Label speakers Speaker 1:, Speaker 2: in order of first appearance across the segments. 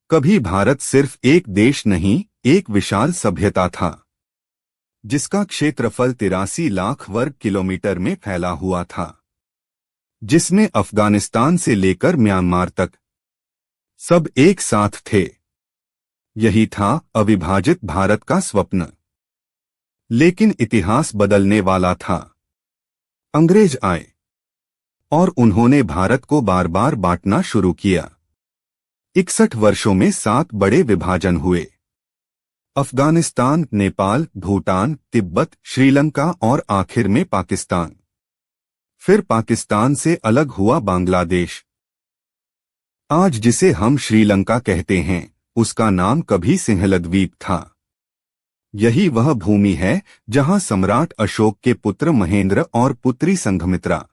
Speaker 1: कभी भारत सिर्फ एक देश नहीं, एक विशाल सभ्यता था जिसका क्षेत्रफल 83 लाख वर्ग किलोमीटर में फैला हुआ था, जिसमें अफगानिस्तान से लेकर म्यांमार तक सब एक साथ थे। यही था अविभाजित भारत का स्वप्न। लेकिन इतिहास बदलने वाला था। अंग्रेज आए और उन्होंने भारत को बार बार बांटना शुरू किया। 61 वर्षों में 7 बड़े विभाजन हुए। अफगानिस्तान, नेपाल, भूटान, तिब्बत, श्रीलंका और आखिर में पाकिस्तान। फिर पाकिस्तान से अलग हुआ बांग्लादेश। आज जिसे हम श्रीलंका कहते हैं, उसका नाम कभी सिंहलद्वीप था। यही वह भूमि है जहां सम्राट अशोक के पुत्र महेंद्र और पुत्री संघमित्रा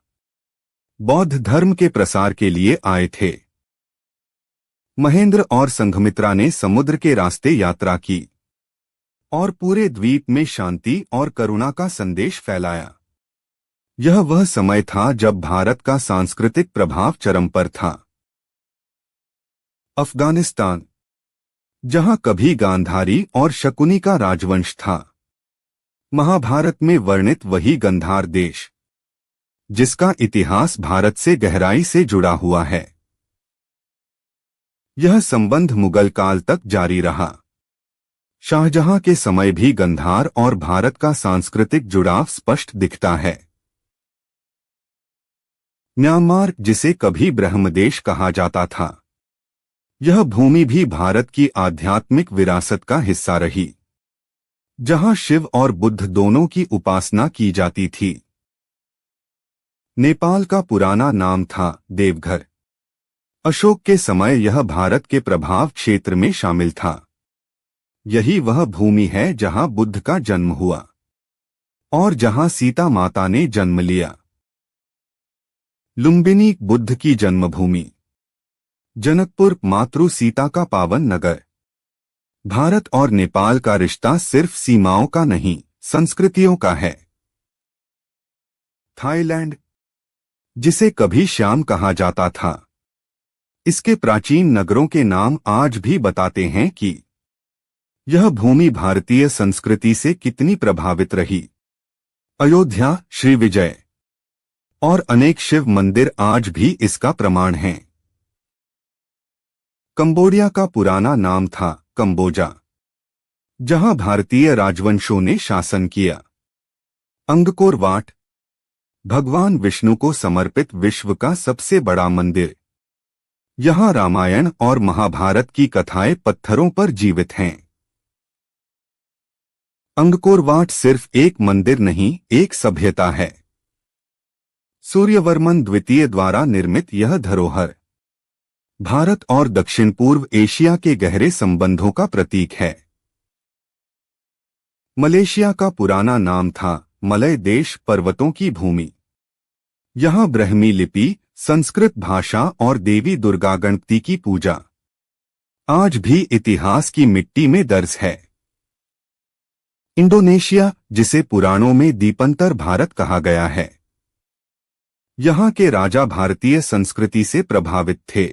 Speaker 1: बौद्ध धर्म के प्रसार के लिए आए थे। महेंद्र और संघमित्रा ने समुद्र के रास्ते यात्रा की और पूरे द्वीप में शांति और करुणा का संदेश फैलाया। यह वह समय था जब भारत का सांस्कृतिक प्रभाव चरम पर था। अफगानिस्तान, जहां कभी गांधारी और शकुनी का राजवंश था। महाभारत में वर्णित वही गंधार देश जिसका इतिहास भारत से गहराई से जुड़ा हुआ है। यह संबंध मुगल काल तक जारी रहा। शाहजहां के समय भी गंधार और भारत का सांस्कृतिक जुड़ाव स्पष्ट दिखता है। म्यांमार, जिसे कभी ब्रह्मदेश कहा जाता था, यह भूमि भी भारत की आध्यात्मिक विरासत का हिस्सा रही, जहां शिव और बुद्ध दोनों की उपासना की जाती थी। नेपाल का पुराना नाम था देवघर। अशोक के समय यह भारत के प्रभाव क्षेत्र में शामिल था। यही वह भूमि है जहां बुद्ध का जन्म हुआ और जहां सीता माता ने जन्म लिया। लुम्बिनी, बुद्ध की जन्मभूमि। जनकपुर, मातृ सीता का पावन नगर। भारत और नेपाल का रिश्ता सिर्फ सीमाओं का नहीं, संस्कृतियों का है। थाईलैंड, जिसे कभी श्याम कहा जाता था, इसके प्राचीन नगरों के नाम आज भी बताते हैं कि यह भूमि भारतीय संस्कृति से कितनी प्रभावित रही। अयोध्या, श्रीविजय और अनेक शिव मंदिर आज भी इसका प्रमाण हैं। कंबोडिया का पुराना नाम था कंबोजा, जहां भारतीय राजवंशों ने शासन किया। अंगकोर वाट, भगवान विष्णु को समर्पित विश्व का सबसे बड़ा मंदिर। यहां रामायण और महाभारत की कथाएं पत्थरों पर जीवित हैं। अंगकोर वाट सिर्फ एक मंदिर नहीं, एक सभ्यता है। सूर्यवर्मन द्वितीय द्वारा निर्मित यह धरोहर भारत और दक्षिण पूर्व एशिया के गहरे संबंधों का प्रतीक है। मलेशिया का पुराना नाम था मलय देश, पर्वतों की भूमि। यहां ब्रह्मी लिपि, संस्कृत भाषा और देवी दुर्गा गणपति की पूजा आज भी इतिहास की मिट्टी में दर्ज है। इंडोनेशिया, जिसे पुराणों में दीपंतर भारत कहा गया है, यहां के राजा भारतीय संस्कृति से प्रभावित थे।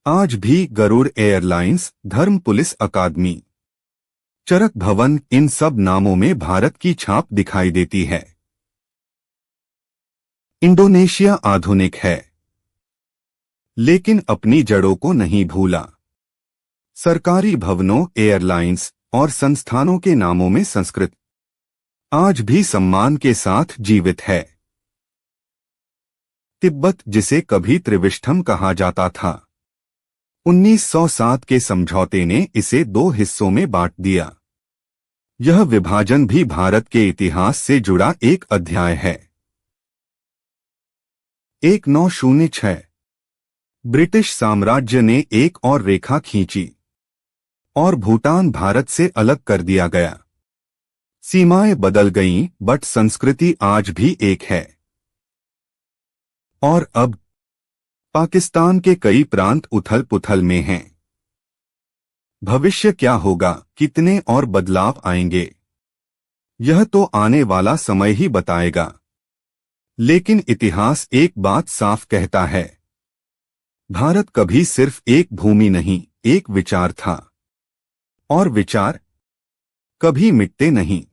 Speaker 1: आज भी गरुड़ एयरलाइंस, धर्म पुलिस अकादमी, चरक भवन, इन सब नामों में भारत की छाप दिखाई देती है। इंडोनेशिया आधुनिक है, लेकिन अपनी जड़ों को नहीं भूला। सरकारी भवनों, एयरलाइंस और संस्थानों के नामों में संस्कृत आज भी सम्मान के साथ जीवित है। तिब्बत, जिसे कभी त्रिविष्ठम कहा जाता था, 1907 के समझौते ने इसे 2 हिस्सों में बांट दिया। यह विभाजन भी भारत के इतिहास से जुड़ा एक अध्याय है। 1906 ब्रिटिश साम्राज्य ने एक और रेखा खींची और भूटान भारत से अलग कर दिया गया। सीमाएं बदल गईं, बट संस्कृति आज भी एक है। और अब पाकिस्तान के कई प्रांत उथल पुथल में हैं। भविष्य क्या होगा, कितने और बदलाव आएंगे, यह तो आने वाला समय ही बताएगा। लेकिन इतिहास एक बात साफ कहता है, भारत कभी सिर्फ एक भूमि नहीं, एक विचार था, और विचार कभी मिटते नहीं।